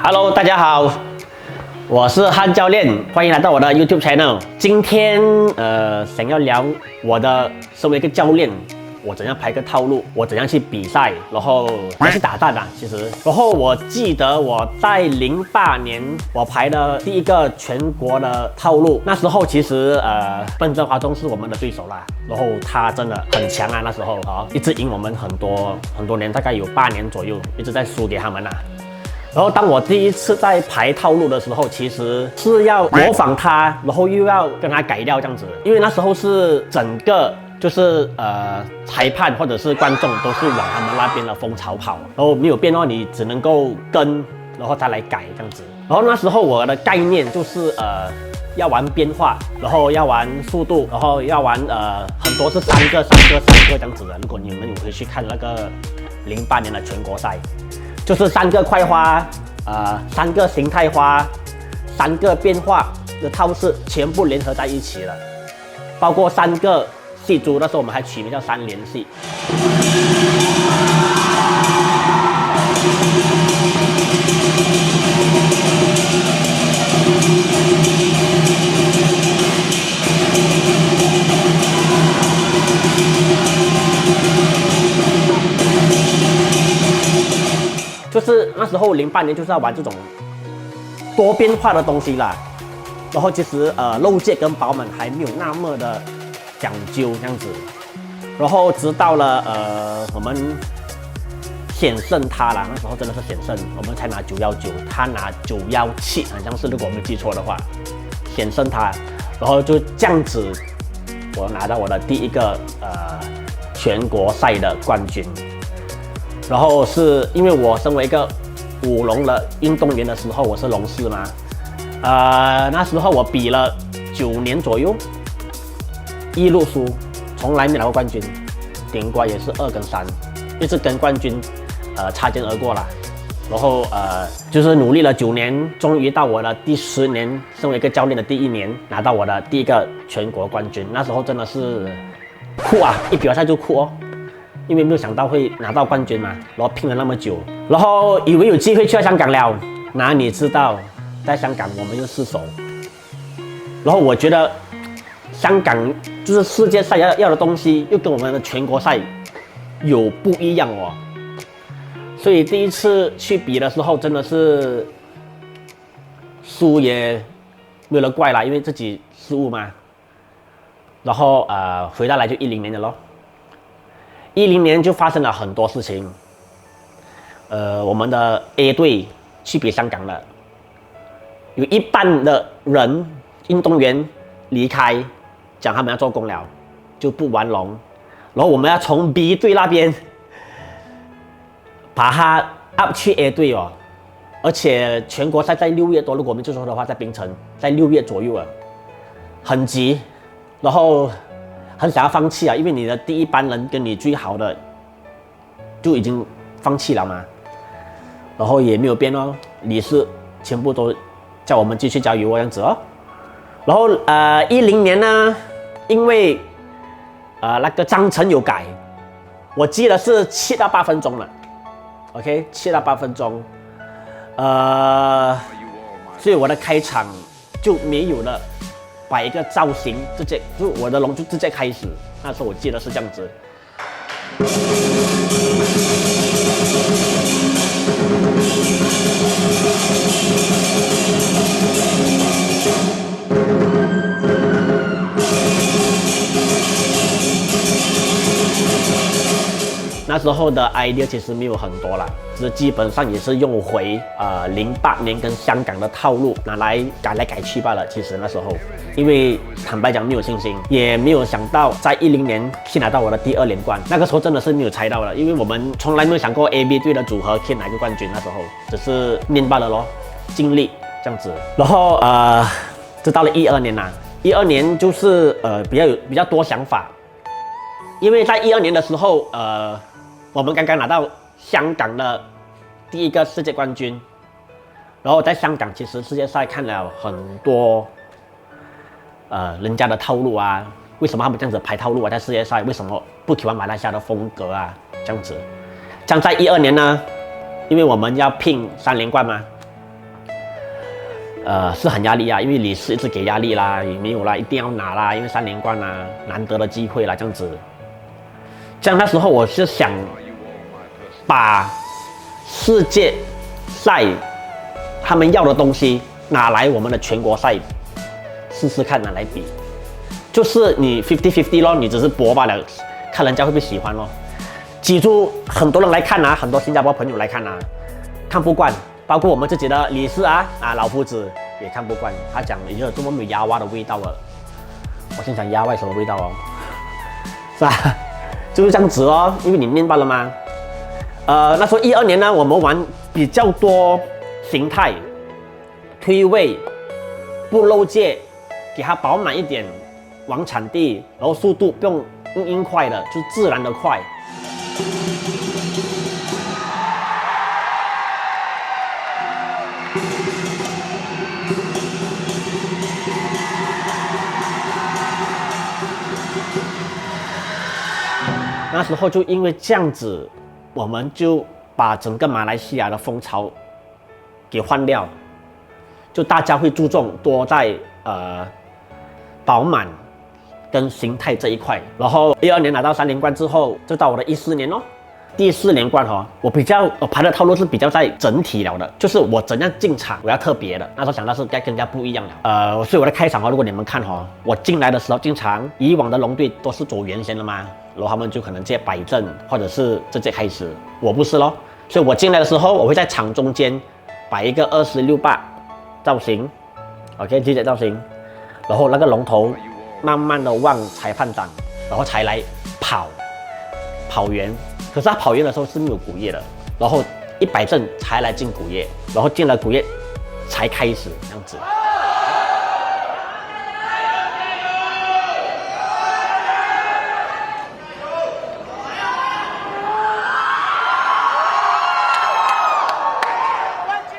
Hello， 大家好，我是汉教练，欢迎来到我的 YouTube channel。今天想要聊我的身为一个教练，我怎样排个套路，我怎样去比赛，然后还是打蛋啊，其实。然后我记得我在08年我排的第一个全国的套路，那时候其实笨珍华中是我们的对手啦，然后他真的很强啊，那时候啊一直赢我们很多年，大概有8年左右，一直在输给他们啊。然后当我第一次在排套路的时候，其实是要模仿他，然后又要跟他改掉这样子，因为那时候是整个就是裁判或者是观众都是往他们那边的风潮跑，然后没有变哦，你只能够跟，然后再来改这样子。然后那时候我的概念就是要玩变化，然后要玩速度，然后要玩很多是三个这样子的。如果你们有回去看那个08年的全国赛。就是3个快花，3个形态花，3个变化的套式全部联合在一起了，包括3个戏珠，那时候我们还取名叫3连戏。就是那时候08年就是要玩这种多变化的东西啦，然后其实漏界跟饱满还没有那么的讲究这样子，然后直到了我们险胜他啦，那时候真的是险胜，我们才拿919，他拿917，好像是如果我没记错的话，险胜他，然后就这样子，我拿到我的第一个全国赛的冠军。然后是因为我身为一个舞龙的运动员的时候，我是龙4嘛，那时候我比了9年左右，一路输，从来没拿过冠军，顶瓜也是2跟3，一直跟冠军擦肩而过啦。然后就是努力了9年，终于到我的第10年，身为一个教练的第1年，拿到我的第一个全国冠军。那时候真的是酷啊，一比完赛就酷哦。因为没有想到会拿到冠军嘛，然后拼了那么久，然后以为有机会去到香港了，哪里知道在香港我们又失手。然后我觉得香港就是世界赛要的东西，又跟我们的全国赛有不一样哦。所以第一次去比的时候，真的是输也没有人怪啦，因为自己失误嘛。然后回到来就10年的咯。10年就发生了很多事情，我们的 A 队去比香港了，有一半的人运动员离开，讲他们要做工了，就不玩龙，然后我们要从 B 队那边把它 up 去 A 队哦，而且全国赛在6月多，如果我们就说的话，在槟城，在6月左右啊，很急，然后很想要放弃啊，因为你的第一班人跟你最好的就已经放弃了嘛，然后也没有变哦，理事全部都叫我们继续加油这样子哦。然后10年呢，因为那个章程有改，我记得是7到8分钟了 ，OK， 7到8分钟，所以我的开场就没有了。摆一个造型，直接就我的龙就直接开始。那时候我记得是这样子。那时候的 idea 其实没有很多啦，只是基本上也是用回08年跟香港的套路拿来改来改去罢了。其实那时候，因为坦白讲没有信心，也没有想到在10年去拿到我的第2连冠。那个时候真的是没有猜到了，因为我们从来没有想过 AB 队的组合可以拿一个冠军。那时候只是念罢了咯，尽力这样子。然后直到了12年啦，12年就是比较多想法，因为在12年的时候我们刚刚拿到香港的第一个世界冠军，然后在香港其实世界赛看了很多人家的套路啊，为什么他们这样子排套路啊？在世界赛为什么不喜欢马来西亚的风格啊？这样子，像在12年呢，因为我们要拼3连冠嘛，是很压力啊，因为理事一直给压力啦，也没有啦，一定要拿啦，因为3连冠啦，难得的机会啦，这样子。这样那时候我是想把世界赛他们要的东西拿来我们的全国赛试试看，拿来比，就是你50-50咯，你只是搏罢了，看人家会不会喜欢咯。记住，很多人来看啊，很多新加坡朋友来看啊，看不惯。包括我们自己的理事老夫子也看不惯，他讲你有这么没有鸭蛙的味道了。我心想鸭蛙什么味道哦？是吧？就是这样子哦，因为你明白了吗？那时候12年呢，我们玩比较多形态，推位，不漏界，给它饱满一点，往场地，然后速度不用硬快的，就是自然的快。那时候就因为这样子，我们就把整个马来西亚的风潮给换掉，就大家会注重多在饱满跟形态这一块。然后12年拿到3连冠之后，就到我的14年咯。第4连冠我排的套路是比较在整体了的，就是我怎样进场，我要特别的。那时候想到是该跟人家不一样了。所以我的开场如果你们看我进来的时候进场，以往的龙队都是走圆先的嘛，然后他们就可能直接摆正，或者是直接开始。我不是咯，所以我进来的时候，我会在场中间摆一个26-8造型 ，OK， 这些造型，然后那个龙头慢慢的往裁判长，然后才来跑圆。可是他跑圆的时候是没有鼓叶的，然后一摆正才来进鼓叶，然后进了鼓叶才开始这样子。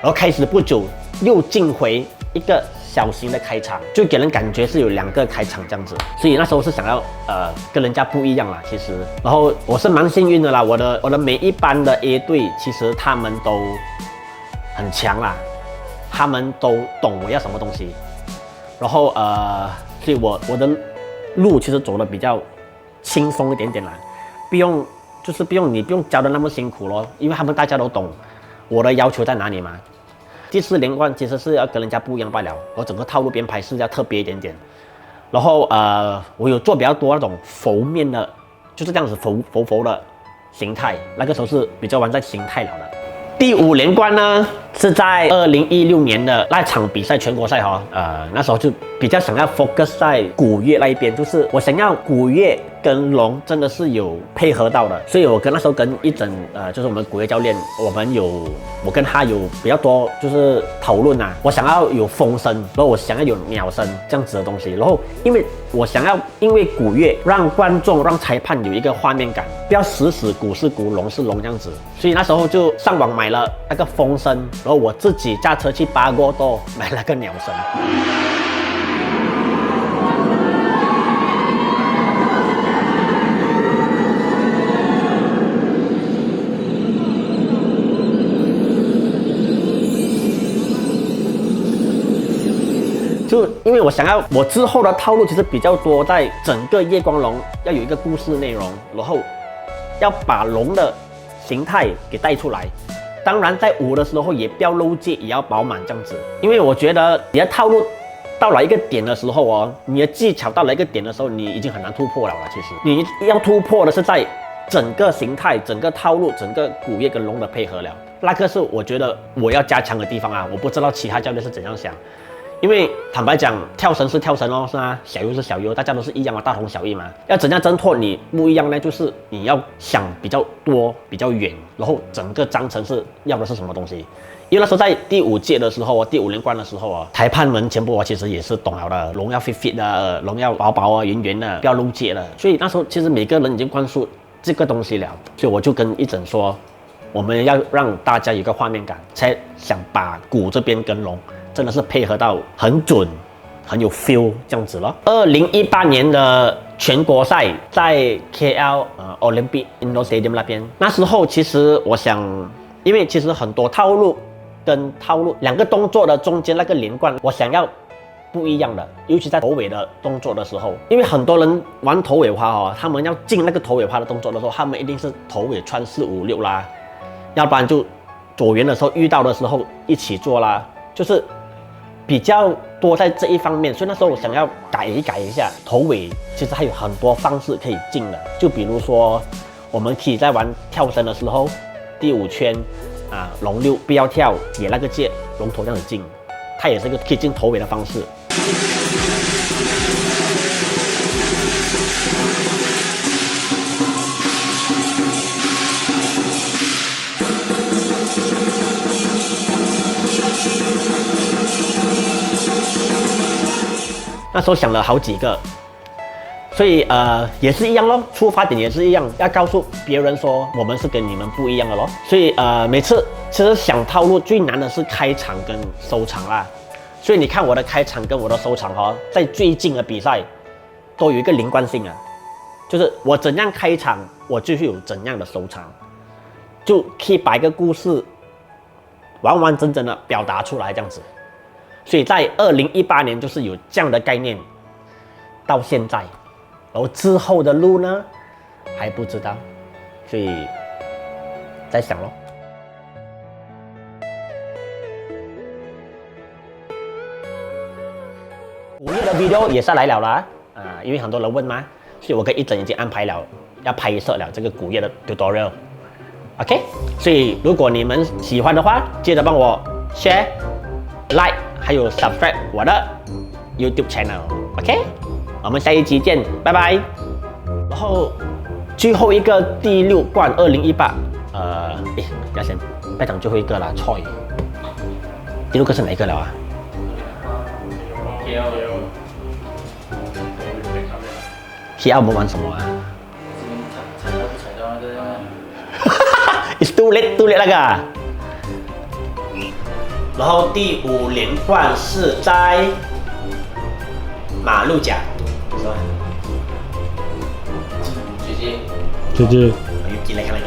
然后开始不久又进回一个小型的开场，就给人感觉是有2个开场这样子，所以那时候是想要跟人家不一样啦，其实。然后我是蛮幸运的啦，我的每一班的 A 队其实他们都很强啦，他们都懂我要什么东西，然后所以我的路其实走的比较轻松一点点啦，不用你不用教的那么辛苦咯，因为他们大家都懂我的要求在哪里嘛。第4连冠其实是要跟人家不一样罢了，我整个套路编排是要特别一点点。然后我有做比较多那种浮面的，就是这样子浮的形态，那个时候是比较玩在形态了的。第5连冠呢是在2016年的那场比赛全国赛那时候就比较想要 focus 在鼓乐那一边，就是我想要鼓乐跟龙真的是有配合到的，所以我那时候跟一整就是我们鼓乐教练，我跟他有比较多就是讨论我想要有风声，然后我想要有鸟声这样子的东西，然后因为我想要因为鼓乐让观众让裁判有一个画面感，不要死鼓是鼓龙是龙这样子，所以那时候就上网买了那个风声，然后我自己驾车去巴哥多买了个鸟声。就因为我想要我之后的套路其实比较多，在整个夜光龙要有一个故事内容，然后要把龙的形态给带出来。当然在舞的时候也不要漏界，也要饱满这样子。因为我觉得你的套路到了一个点的时候你的技巧到了一个点的时候，你已经很难突破了。其实你要突破的是在整个形态、整个套路、整个鼓乐跟龙的配合了。那个是我觉得我要加强的地方我不知道其他教练是怎样想。因为坦白讲，跳绳是跳绳是吗？小优是小优，大家都是一样大同小异嘛。要怎样挣脱你不一样呢？就是你要想比较多、比较远，然后整个章程是要的是什么东西。因为那时候在第5届的时候第5连冠的时候裁判们全部其实也是懂了的，龙要 fit 的，龙要薄圆圆的，不要漏界的。所以那时候其实每个人已经灌输这个东西了，所以我就跟一整说，我们要让大家有个画面感，才想把鼓这边跟龙真的是配合到很准，很有 feel 这样子咯。2018年的全国赛在 KL Olympic Indoor Stadium 那边，那时候其实我想，因为其实很多套路跟套路两个动作的中间那个连贯，我想要不一样的，尤其在头尾的动作的时候，因为很多人玩头尾花哦，他们要进那个头尾花的动作的时候，他们一定是头尾穿4、5、6啦，要不然就左圆的时候遇到的时候一起做啦，就是比较多在这一方面，所以那时候我想要改一下头尾，其实还有很多方式可以进的，就比如说我们可以在玩跳绳的时候，第5圈啊龙6不要跳，给那个界龙头这样子进，它也是一个可以进头尾的方式。那时候想了好几个，所以也是一样咯，出发点也是一样，要告诉别人说我们是跟你们不一样的咯。所以每次其实想套路最难的是开场跟收场啦。所以你看我的开场跟我的收场哈，在最近的比赛都有一个连贯性啊，就是我怎样开场，我就会有怎样的收场，就可以把一个故事完完整整的表达出来这样子。所以在2018年就是有这样的概念，到现在，然后之后的路呢还不知道，所以在想咯。5月的 video 也是来了啦，因为很多人问嘛，所以我跟一整已经安排了要拍摄了这个古月的 tutorial。OK， 所以如果你们喜欢的话，记得帮我 share、like。还有 subscribe 我的 YouTube channel，OK， 我们下一集见，拜拜。然后最后一个第6冠2018，要先不要讲最后一个啦，错。第6个是哪一个了啊？KL 我们玩什么啊？It's too late 那个啊。然后第5连冠是在马六甲，是吧？GG，我又进来看那个。